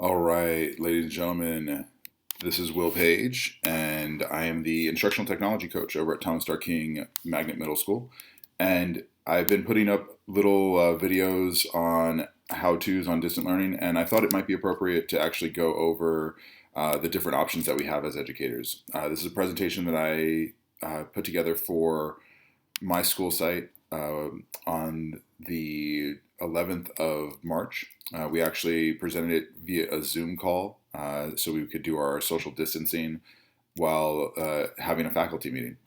All right, ladies and gentlemen, this is Wil Page, and I am the instructional technology coach over at Thomas Starr King Magnet Middle School. And I've been putting up little videos on how-tos on distant learning, and I thought it might be appropriate to actually go over the different options that we have as educators. This is a presentation that I put together for my school site on the 11th of March. We actually presented it via a Zoom call so we could do our social distancing while having a faculty meeting.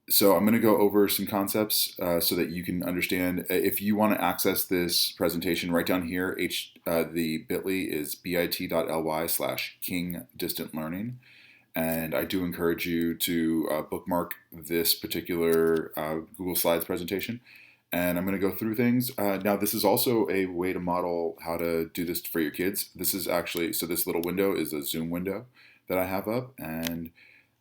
So I'm going to go over some concepts so that you can understand. If you want to access this presentation, right down here, the bit.ly is bit.ly/King Distant Learning. And I do encourage you to bookmark this particular Google Slides presentation. And I'm going to go through things. Now, this is also a way to model how to do this for your kids. This is actually, so this little window is a Zoom window that I have up. And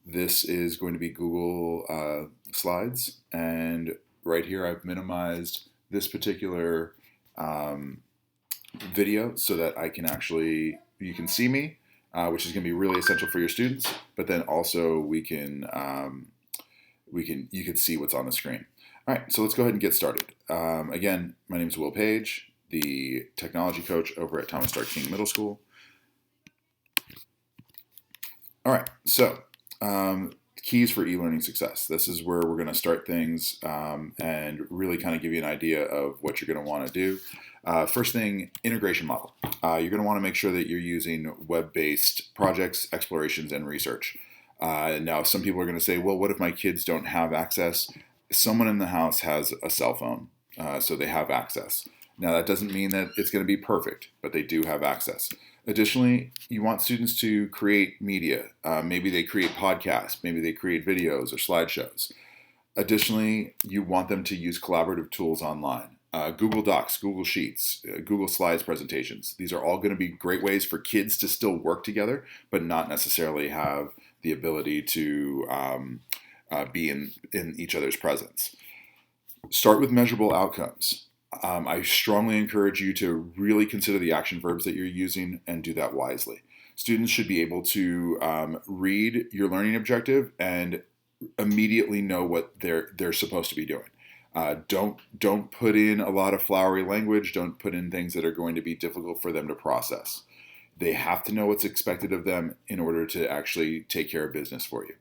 this is going to be Google Slides. And right here, I've minimized this particular video so that I can actually, you can see me. Which is going to be really essential for your students, but then also you can see what's on the screen. All right, so let's go ahead and get started. Again, my name is Wil Page, the technology coach over at Thomas Starr King Middle School. All right, so keys for e-learning success. This is where we're going to start things and really kind of give you an idea of what you're going to want to do. First thing, integration model. You're going to want to make sure that you're using web-based projects, explorations, and research. Now, some people are going to say, well, what if my kids don't have access? Someone in the house has a cell phone, so they have access. Now, that doesn't mean that it's going to be perfect, but they do have access. Additionally, you want students to create media. Maybe they create podcasts, maybe they create videos or slideshows. Additionally, you want them to use collaborative tools online. Google Docs, Google Sheets, Google Slides presentations. These are all going to be great ways for kids to still work together, but not necessarily have the ability to be in each other's presence. Start with measurable outcomes. I strongly encourage you to really consider the action verbs that you're using and do that wisely. Students should be able to read your learning objective and immediately know what they're supposed to be doing. Don't put in a lot of flowery language. Don't put in things that are going to be difficult for them to process. They have to know what's expected of them in order to actually take care of business for you.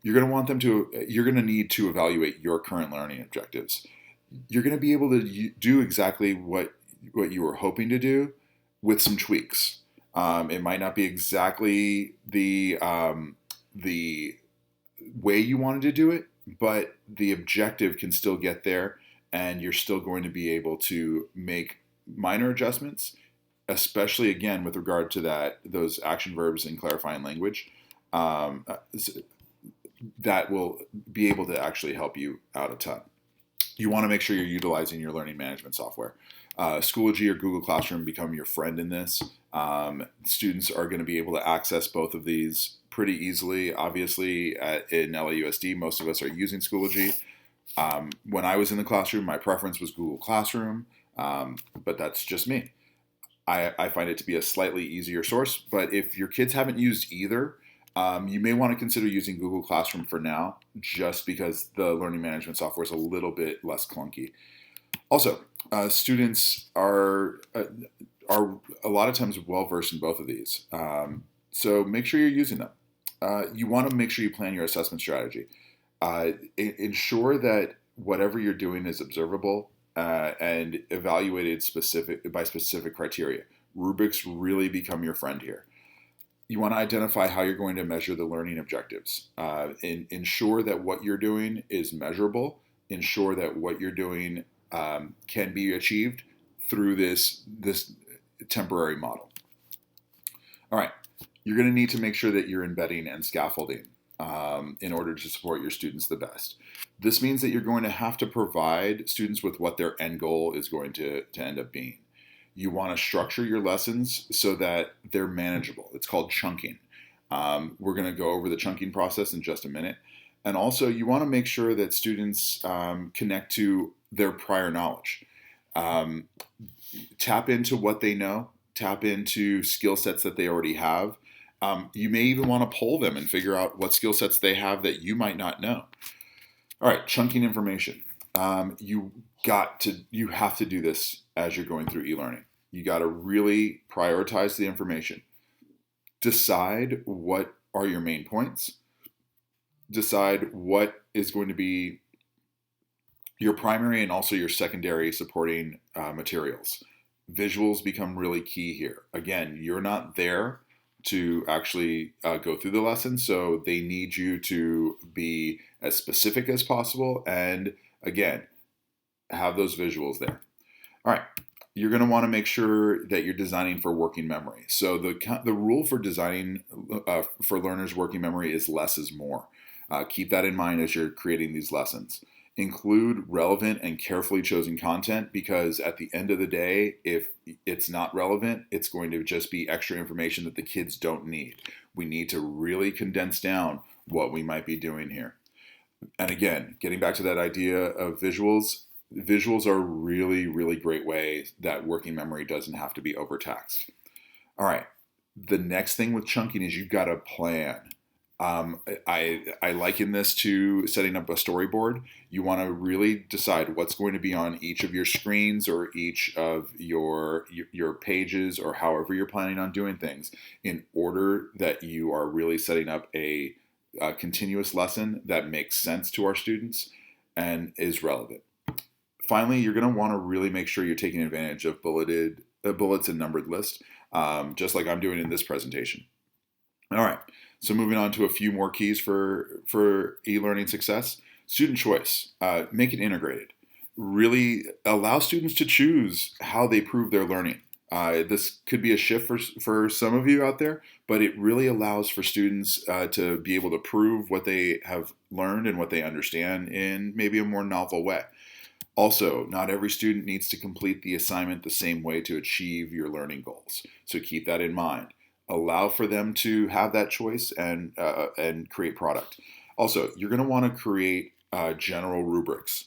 You're going to need to evaluate your current learning objectives. You're going to be able to do exactly what you were hoping to do with some tweaks. It might not be exactly the way you wanted to do it, but the objective can still get there, and you're still going to be able to make minor adjustments, especially again with regard to those action verbs and clarifying language. That will be able to actually help you out a ton. You want to make sure you're utilizing your learning management software. Schoology or Google Classroom become your friend in this. Students are going to be able to access both of these pretty easily. Obviously, in LAUSD, most of us are using Schoology. When I was in the classroom, my preference was Google Classroom, but that's just me. I find it to be a slightly easier source, but if your kids haven't used either, you may want to consider using Google Classroom for now, just because the learning management software is a little bit less clunky. Also, students are a lot of times well-versed in both of these. So make sure you're using them. You want to make sure you plan your assessment strategy. Ensure that whatever you're doing is observable and evaluated by specific criteria. Rubrics really become your friend here. You want to identify how you're going to measure the learning objectives. Ensure that what you're doing is measurable. Ensure that what you're doing can be achieved through this temporary model. All right, you're going to need to make sure that you're embedding and scaffolding in order to support your students the best. This means that you're going to have to provide students with what their end goal is going to end up being. You want to structure your lessons so that they're manageable. It's called chunking. We're going to go over the chunking process in just a minute. And also, you want to make sure that students connect to their prior knowledge. Tap into what they know. tap into skill sets that they already have. You may even want to poll them and figure out what skill sets they have that you might not know. All right, chunking information. You have to do this as you're going through e-learning. You got to really prioritize the information. Decide what are your main points. Decide what is going to be your primary and also your secondary supporting materials. Visuals become really key here. Again, you're not there to actually go through the lesson, so they need you to be as specific as possible and, again, have those visuals there. All right, you're going to want to make sure that you're designing for working memory. So the rule for designing for learners' working memory is less is more. Keep that in mind as you're creating these lessons. Include relevant and carefully chosen content, because at the end of the day, if it's not relevant, it's going to just be extra information that the kids don't need. We need to really condense down what we might be doing here. And again, getting back to that idea of visuals, visuals are really, really great ways that working memory doesn't have to be overtaxed. All right, the next thing with chunking is you've got a plan. I liken this to setting up a storyboard. You want to really decide what's going to be on each of your screens or each of your pages, or however you're planning on doing things, in order that you are really setting up a continuous lesson that makes sense to our students and is relevant. Finally, you're going to want to really make sure you're taking advantage of bullets and numbered lists, just like I'm doing in this presentation. All right. So moving on to a few more keys for e-learning success. Student choice. Make it integrated. Really allow students to choose how they prove their learning. This could be a shift for some of you out there, but it really allows for students to be able to prove what they have learned and what they understand in maybe a more novel way. Also, not every student needs to complete the assignment the same way to achieve your learning goals. So keep that in mind. Allow for them to have that choice and create product. Also, you're going to want to create general rubrics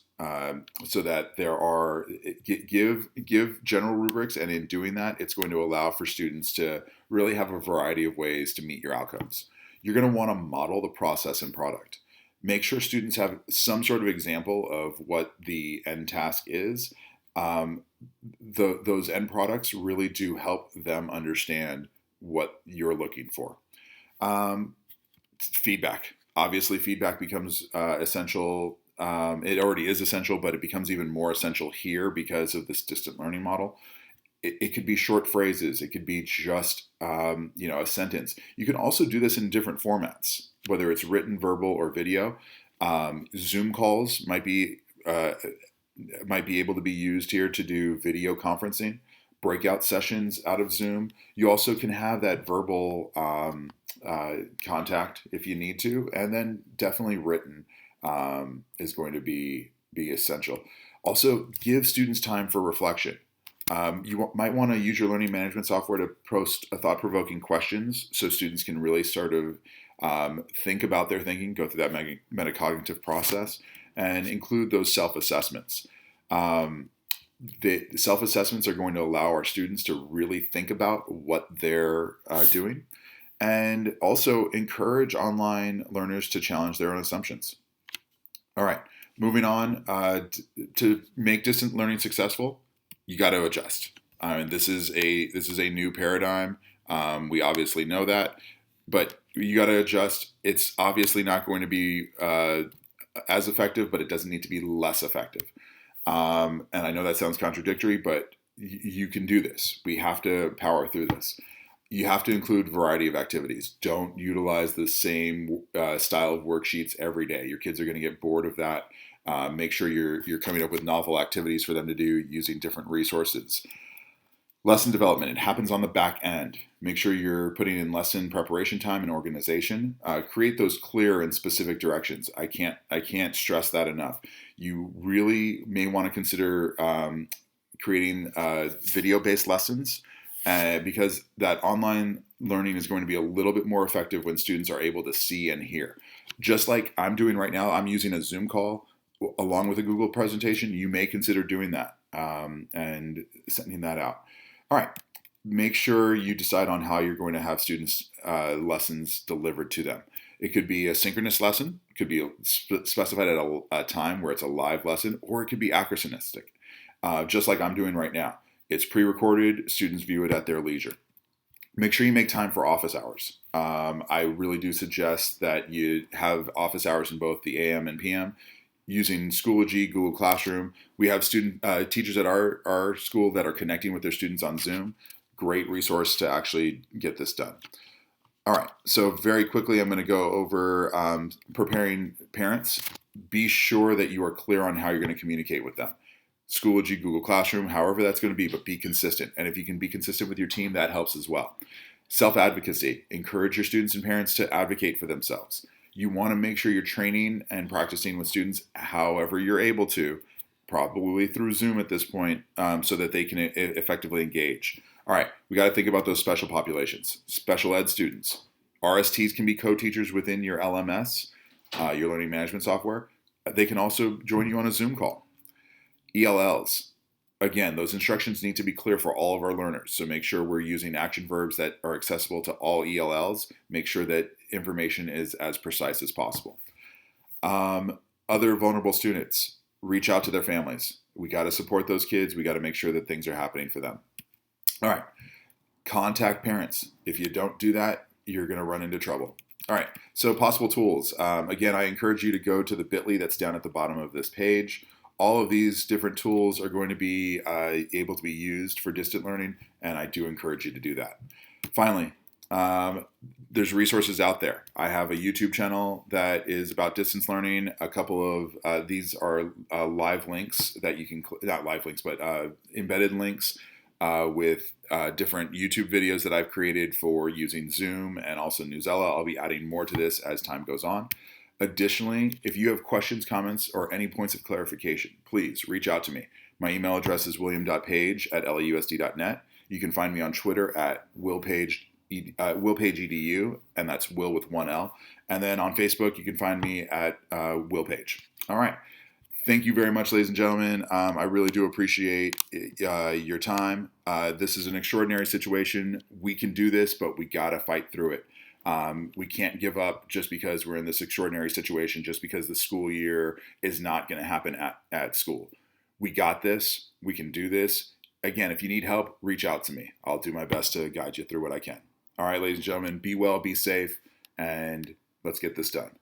so that there are give general rubrics, and in doing that, it's going to allow for students to really have a variety of ways to meet your outcomes. You're going to want to model the process and product. Make sure students have some sort of example of what the end task is. Those end products really do help them understand what you're looking for. Feedback. Obviously, feedback becomes essential. It already is essential, but it becomes even more essential here because of this distant learning model. It could be short phrases. It could be just a sentence. You can also do this in different formats, whether it's written, verbal, or video. Zoom calls might be able to be used here to do video conferencing. Breakout sessions out of Zoom. You also can have that verbal contact if you need to, and then definitely written is going to be essential. Also, give students time for reflection. You might want to use your learning management software to post thought-provoking questions so students can really sort of think about their thinking, go through that metacognitive process, and include those self-assessments. The self-assessments are going to allow our students to really think about what they're doing, and also encourage online learners to challenge their own assumptions. All right, moving on. To make distant learning successful, you got to adjust. This is a new paradigm. We obviously know that, but you got to adjust. It's obviously not going to be as effective, but it doesn't need to be less effective. And I know that sounds contradictory, but you can do this. We have to power through this. You have to include variety of activities. Don't utilize the same style of worksheets every day. Your kids are going to get bored of that. Make sure you're coming up with novel activities for them to do using different resources. Lesson development, it happens on the back end. Make sure you're putting in lesson preparation time and organization. Create those clear and specific directions. I can't stress that enough. You really may want to consider creating video-based lessons because that online learning is going to be a little bit more effective when students are able to see and hear. Just like I'm doing right now, I'm using a Zoom call along with a Google presentation. You may consider doing that and sending that out. All right, make sure you decide on how you're going to have students' lessons delivered to them. It could be a synchronous lesson, it could be specified at a time where it's a live lesson, or it could be asynchronistic, just like I'm doing right now. It's pre-recorded, students view it at their leisure. Make sure you make time for office hours. I really do suggest that you have office hours in both the AM and PM using Schoology, Google Classroom. We have teachers at our school that are connecting with their students on Zoom. Great resource to actually get this done. All right, so very quickly, I'm going to go over preparing parents. Be sure that you are clear on how you're going to communicate with them. Schoology, Google Classroom, however that's going to be, but be consistent. And if you can be consistent with your team, that helps as well. Self-advocacy. Encourage your students and parents to advocate for themselves. You want to make sure you're training and practicing with students however you're able to, probably through Zoom at this point, so that they can effectively engage. All right, we got to think about those special populations. Special ed students. RSTs can be co-teachers within your LMS, your learning management software. They can also join you on a Zoom call. ELLs. Again, those instructions need to be clear for all of our learners. So make sure we're using action verbs that are accessible to all ELLs. Make sure that information is as precise as possible. Other vulnerable students, reach out to their families. We got to support those kids. We got to make sure that things are happening for them. All right, contact parents. If you don't do that, you're going to run into trouble. All right, so possible tools. Again, I encourage you to go to the bit.ly that's down at the bottom of this page. All of these different tools are going to be able to be used for distant learning, and I do encourage you to do that. Finally, there's resources out there. I have a YouTube channel that is about distance learning. A couple of these are live links that you can, not live links, but embedded links with different YouTube videos that I've created for using Zoom and also Newsela. I'll be adding more to this as time goes on. Additionally, if you have questions, comments, or any points of clarification, please reach out to me. My email address is william.page@lausd.net. You can find me on Twitter at Wil Page edu, and that's Will with one L. And then on Facebook, you can find me at Wil Page. All right. Thank you very much, ladies and gentlemen. I really do appreciate your time. This is an extraordinary situation. We can do this, but we got to fight through it. We can't give up just because we're in this extraordinary situation, just because the school year is not going to happen at school. We got this. We can do this. Again, if you need help, reach out to me. I'll do my best to guide you through what I can. All right, ladies and gentlemen, be well, be safe, and let's get this done.